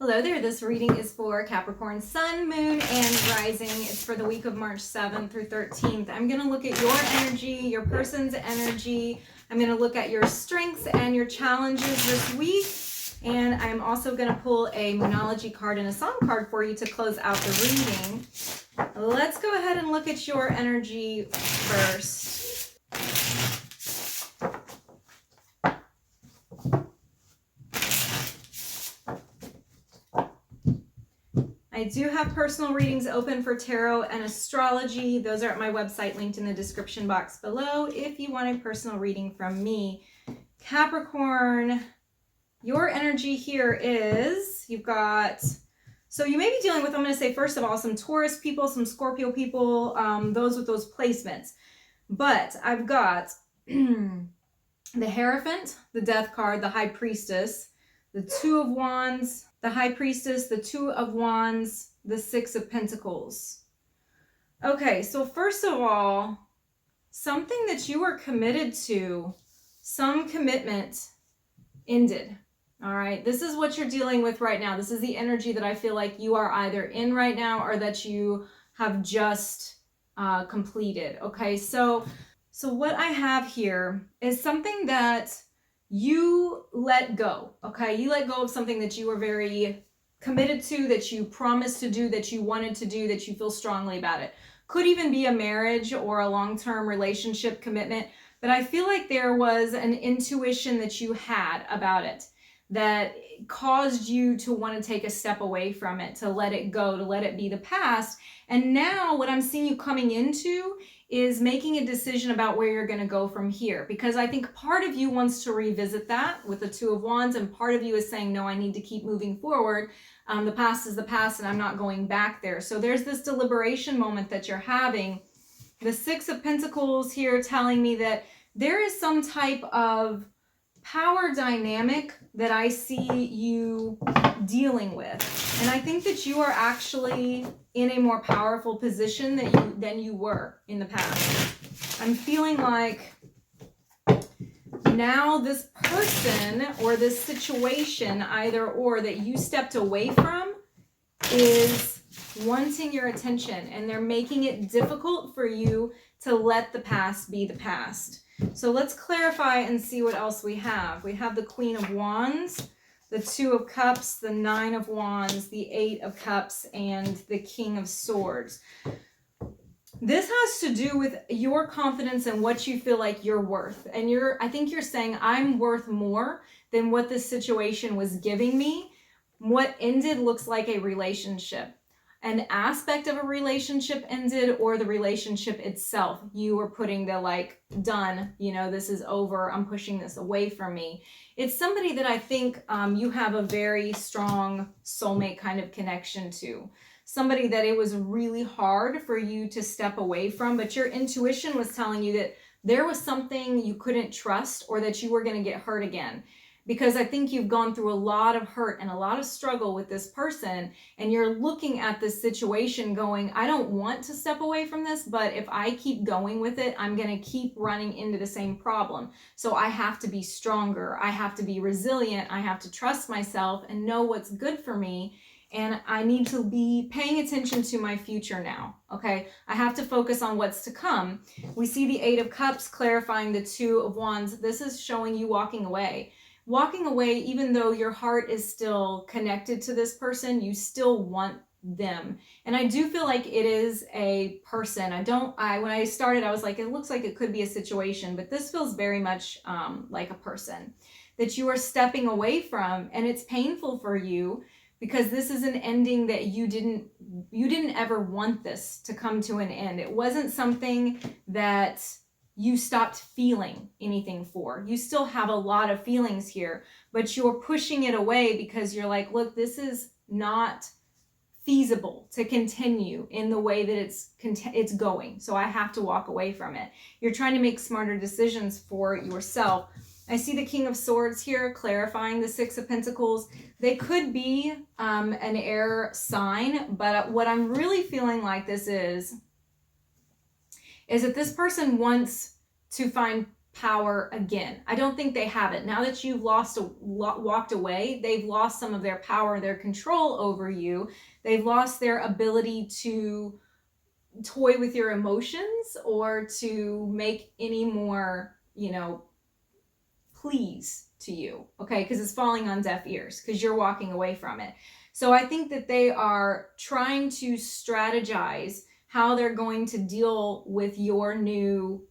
Hello there, this reading is for Capricorn Sun, Moon, and Rising. It's for the week of March 7th through 13th. I'm going to look at your energy, your person's energy. I'm going to look at your strengths and your challenges this week. And I'm also going to pull a Moonology card and a song card for you to close out the reading. Let's go ahead and look at your energy first. I do have personal readings open for tarot and astrology. Those are at my website linked in the description box below if you want a personal reading from me. Capricorn, your energy here is, you've got, so you may be dealing with, I'm going to say first of all, some Taurus people, some Scorpio people, those with those placements. But I've got the Hierophant, the Death card, the High Priestess, the Two of Wands, the High Priestess, the Two of Wands, the Six of Pentacles. Okay, so first of all, something that you were committed to, some commitment ended. All right, this is what you're dealing with right now. This is the energy that I feel like you are either in right now or that you have just completed. Okay, so what I have here is something that you let go, okay? You let go of something that you were very committed to, that you promised to do, that you wanted to do, that you feel strongly about it. Could even be a marriage or a long-term relationship commitment, but I feel like there was an intuition that you had about it that caused you to want to take a step away from it, to let it go, to let it be the past. And now what I'm seeing you coming into is making a decision about where you're going to go from here, because I think part of you wants to revisit that with the Two of Wands, and part of you is saying, no, I need to keep moving forward. The past is the past and I'm not going back there. So there's this deliberation moment that you're having. The Six of Pentacles here telling me that there is some type of power dynamic that I see you dealing with. And I think that you are actually in a more powerful position than you were in the past. I'm feeling like now this person or this situation, either or, that you stepped away from is wanting your attention, and they're making it difficult for you to let the past be the past. So let's clarify and see what else we have. We have the Queen of Wands, the Two of Cups, the Nine of Wands, the Eight of Cups, and the King of Swords. This has to do with your confidence and what you feel like you're worth. And I think you're saying, I'm worth more than what this situation was giving me. What ended looks like a relationship. An aspect of a relationship ended, or the relationship itself. You were putting the like, done, this is over. I'm pushing this away from me. It's somebody that I think you have a very strong soulmate kind of connection to. Somebody that it was really hard for you to step away from, but your intuition was telling you that there was something you couldn't trust, or that you were going to get hurt again. Because I think you've gone through a lot of hurt and a lot of struggle with this person, and you're looking at this situation going, I don't want to step away from this, but if I keep going with it, I'm going to keep running into the same problem. So I have to be stronger. I have to be resilient. I have to trust myself and know what's good for me. And I need to be paying attention to my future now, okay? I have to focus on what's to come. We see the Eight of Cups clarifying the Two of Wands. This is showing you walking away. Walking away, even though your heart is still connected to this person, you still want them. And I do feel like it is a person. When I started, I was like, it looks like it could be a situation, but this feels very much like a person that you are stepping away from. And it's painful for you because this is an ending that you didn't ever want this to come to an end. It wasn't something that you stopped feeling anything for. You still have a lot of feelings here, but you're pushing it away because you're like, look, this is not feasible to continue in the way that it's going. So I have to walk away from it. You're trying to make smarter decisions for yourself. I see the King of Swords here clarifying the Six of Pentacles. They could be an air sign, but what I'm really feeling like this is that this person wants to find power again. I don't think they have it. Now that you've walked away, they've lost some of their power, their control over you. They've lost their ability to toy with your emotions or to make any more, pleas to you, okay? Because it's falling on deaf ears because you're walking away from it. So I think that they are trying to strategize how they're going to deal with your new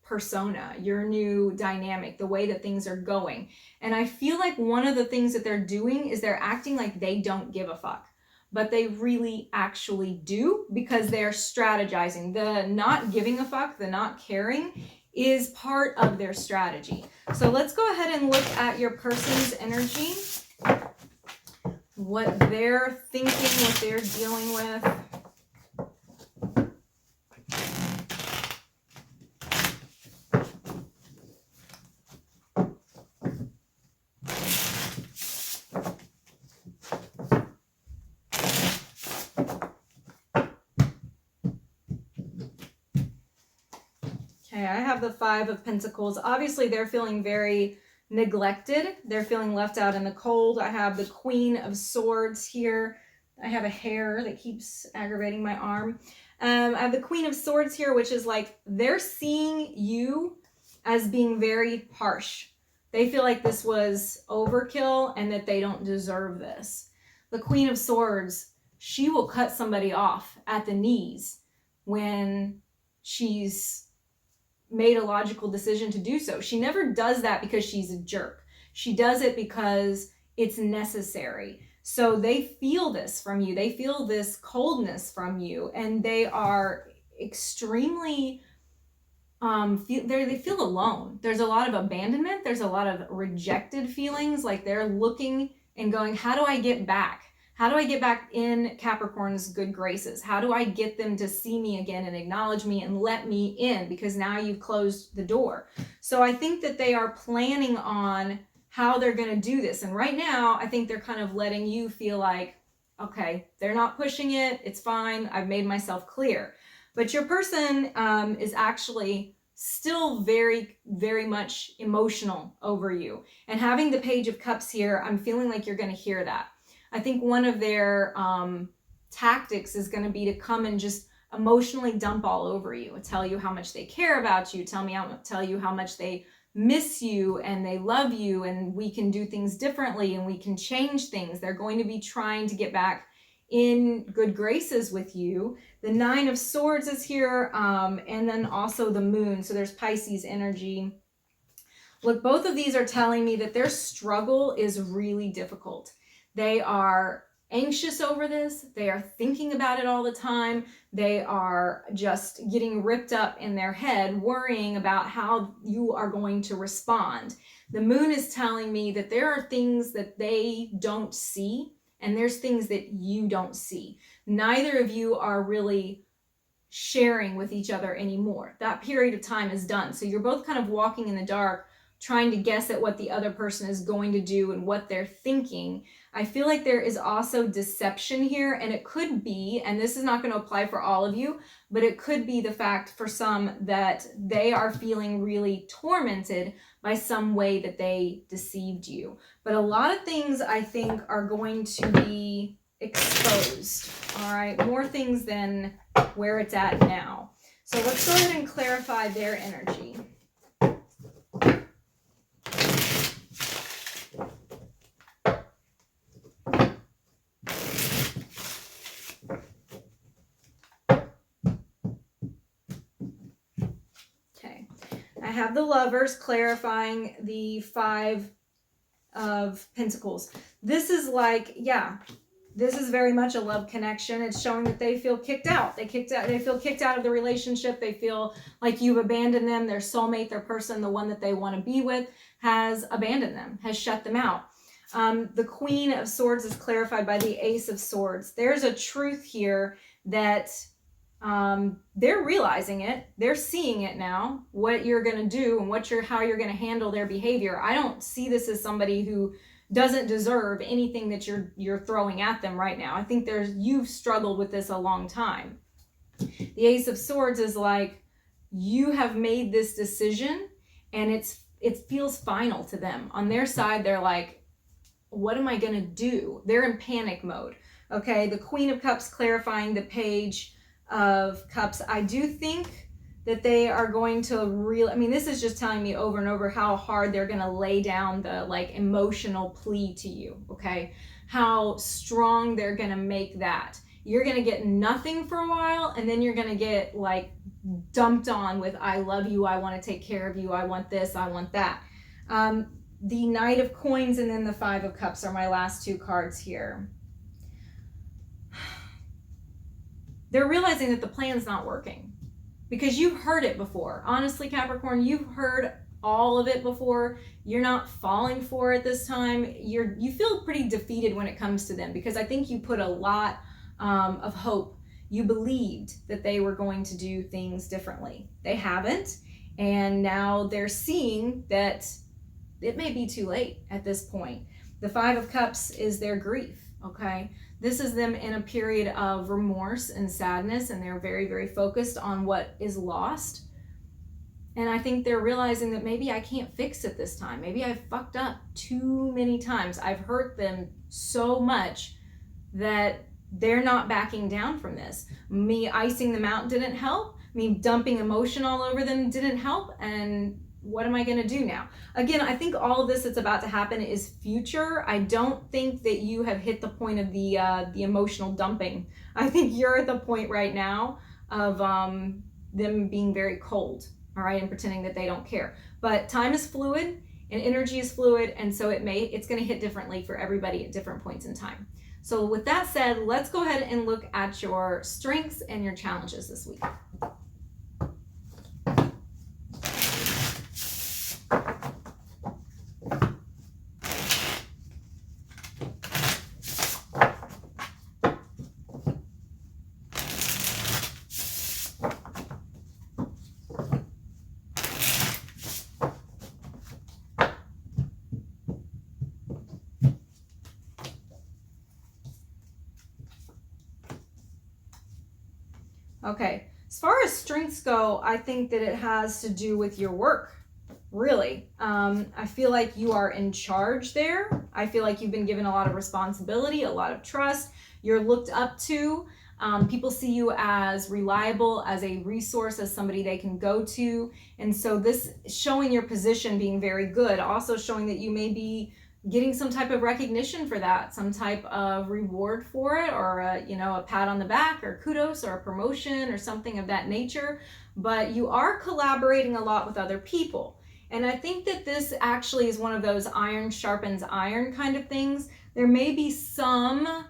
persona, your new dynamic, the way that things are going. And I feel like one of the things that they're doing is they're acting like they don't give a fuck, but they really actually do, because they're strategizing. The not giving a fuck, the not caring, is part of their strategy. So let's go ahead and look at your person's energy, what they're thinking, what they're dealing with. Okay, I have the Five of Pentacles. Obviously, they're feeling very neglected. They're feeling left out in the cold. I have the Queen of Swords here. I have a hair that keeps aggravating my arm. I have the Queen of Swords here, which is like they're seeing you as being very harsh. They feel like this was overkill and that they don't deserve this. The Queen of Swords, she will cut somebody off at the knees when she's made a logical decision to do so. She never does that because she's a jerk. She does it because it's necessary. So they feel this from you. They feel this coldness from you, and they are extremely they feel alone. There's a lot of abandonment. There's a lot of rejected feelings. Like they're looking and going, how do I get back? How do I get back in Capricorn's good graces? How do I get them to see me again and acknowledge me and let me in? Because now you've closed the door. So I think that they are planning on how they're going to do this. And right now, I think they're kind of letting you feel like, okay, they're not pushing it. It's fine. I've made myself clear. But your person is actually still very, very much emotional over you. And having the Page of Cups here, I'm feeling like you're going to hear that. I think one of their tactics is going to be to come and just emotionally dump all over you, tell you how much they care about you, tell you how much they miss you and they love you, and we can do things differently and we can change things. They're going to be trying to get back in good graces with you. The Nine of Swords is here, and then also the Moon. So there's Pisces energy. Look, both of these are telling me that their struggle is really difficult. They are anxious over this. They are thinking about it all the time. They are just getting ripped up in their head, worrying about how you are going to respond. The Moon is telling me that there are things that they don't see, and there's things that you don't see. Neither of you are really sharing with each other anymore. That period of time is done. So you're both kind of walking in the dark, trying to guess at what the other person is going to do and what they're thinking. I feel like there is also deception here, and it could be, and this is not going to apply for all of you, but it could be the fact for some that they are feeling really tormented by some way that they deceived you. But a lot of things I think are going to be exposed. All right, more things than where it's at now. So let's go ahead and clarify their energy. I have the Lovers clarifying the Five of Pentacles. This is like, yeah, this is very much a love connection. It's showing that they feel kicked out. They feel kicked out of the relationship. They feel like you've abandoned them. Their soulmate, their person, the one that they want to be with, has abandoned them, has shut them out. The Queen of Swords is clarified by the Ace of Swords. There's a truth here that they're realizing it. They're seeing it now, what you're going to do and how you're going to handle their behavior. I don't see this as somebody who doesn't deserve anything that you're throwing at them right now. I think you've struggled with this a long time. The Ace of Swords is like, you have made this decision and it feels final to them. On their side, they're like, what am I going to do? They're in panic mode. Okay, the Queen of Cups clarifying the Page of Cups. I do think that they are going to really, I mean, this is just telling me over and over how hard they're going to lay down the like emotional plea to you, okay? How strong they're going to make that. You're going to get nothing for a while, and then you're going to get like dumped on with, I love you, I want to take care of you, I want this, I want that. The Knight of Coins and then the Five of Cups are my last two cards here. They're realizing that the plan's not working because you've heard it before. Honestly, Capricorn, you've heard all of it before. You're not falling for it this time. You feel pretty defeated when it comes to them because I think you put a lot of hope. You believed that they were going to do things differently. They haven't, and now they're seeing that it may be too late at this point. The Five of Cups is their grief, okay? This is them in a period of remorse and sadness, and they're very, very focused on what is lost. And I think they're realizing that maybe I can't fix it this time. Maybe I've fucked up too many times. I've hurt them so much that they're not backing down from this. Me icing them out didn't help. Me dumping emotion all over them didn't help. And what am I going to do now? Again, I think all of this that's about to happen is future. I don't think that you have hit the point of the emotional dumping. I think you're at the point right now of them being very cold, all right, and pretending that they don't care. But time is fluid and energy is fluid, and so it's going to hit differently for everybody at different points in time. So with that said, let's go ahead and look at your strengths and your challenges this week. Okay, as far as strengths go, I think that it has to do with your work, really. I feel like you are in charge there. I feel like you've been given a lot of responsibility, a lot of trust. You're looked up to. People see you as reliable, as a resource, as somebody they can go to. And so this showing your position being very good, also showing that you may be getting some type of recognition for that, some type of reward for it, or a pat on the back or kudos or a promotion or something of that nature. But you are collaborating a lot with other people. And I think that this actually is one of those iron sharpens iron kind of things. There may be some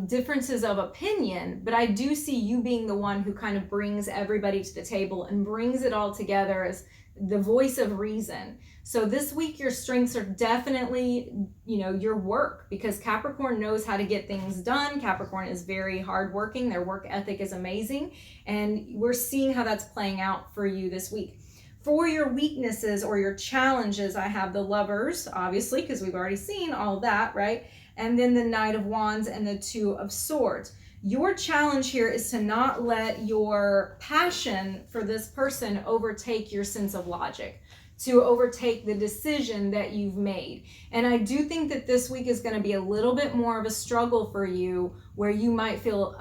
differences of opinion, but I do see you being the one who kind of brings everybody to the table and brings it all together as the voice of reason. So this week, your strengths are definitely, your work, because Capricorn knows how to get things done. Capricorn is very hardworking. Their work ethic is amazing. And we're seeing how that's playing out for you this week. For your weaknesses or your challenges, I have the Lovers, obviously, because we've already seen all of that, right? And then the Knight of Wands and the Two of Swords. Your challenge here is to not let your passion for this person overtake your sense of logic, to overtake the decision that you've made. And I do think that this week is going to be a little bit more of a struggle for you, where you might feel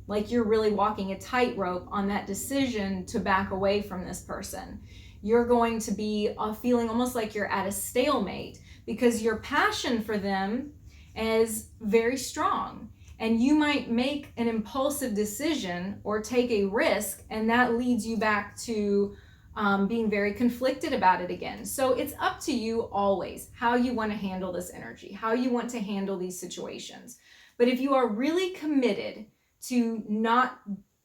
like you're really walking a tightrope on that decision to back away from this person. You're going to be feeling almost like you're at a stalemate because your passion for them is very strong. And you might make an impulsive decision or take a risk, and that leads you back to being very conflicted about it again. So it's up to you always how you want to handle this energy, how you want to handle these situations. But if you are really committed to not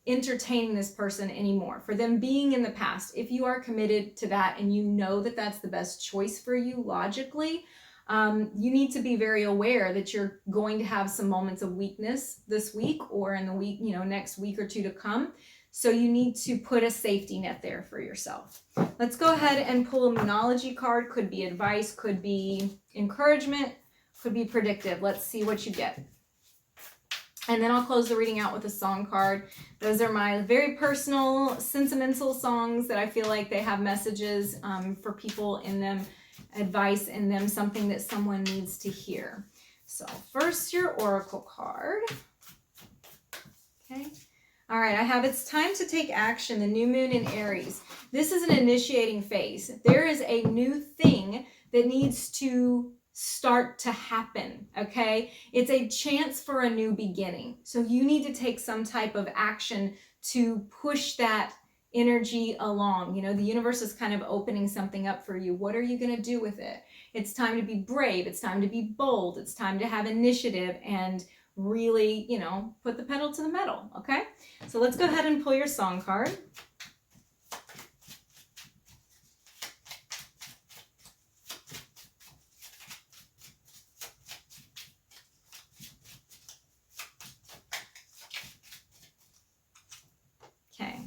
entertaining this person anymore, for them being in the past, if you are committed to that and you know that that's the best choice for you logically, you need to be very aware that you're going to have some moments of weakness this week or in the week, next week or two to come. So you need to put a safety net there for yourself. Let's go ahead and pull a Moonology card. Could be advice, could be encouragement, could be predictive. Let's see what you get. And then I'll close the reading out with a song card. Those are my very personal, sentimental songs that I feel like they have messages for people in them, advice in them, something that someone needs to hear. So first, your oracle card. Okay. All right, I have it's time to take action, the new moon in Aries. This is an initiating phase. There is a new thing that needs to start to happen, okay? It's a chance for a new beginning. So you need to take some type of action to push that energy along. You know, the universe is kind of opening something up for you. What are you going to do with it? It's time to be brave. It's time to be bold. It's time to have initiative and really, you know, put the pedal to the metal, okay? So let's go ahead and pull your song card. Okay.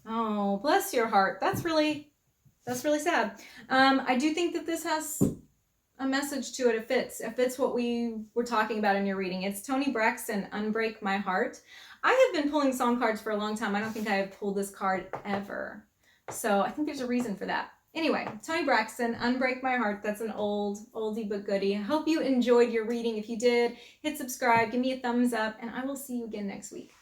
Oh, bless your heart. That's really sad. I do think that this has a message to it. It fits what we were talking about in your reading. It's Toni Braxton, Unbreak My Heart. I have been pulling song cards for a long time. I don't think I have pulled this card ever. So I think there's a reason for that. Anyway, Toni Braxton, Unbreak My Heart. That's an oldie but goodie. I hope you enjoyed your reading. If you did, hit subscribe, give me a thumbs up, and I will see you again next week.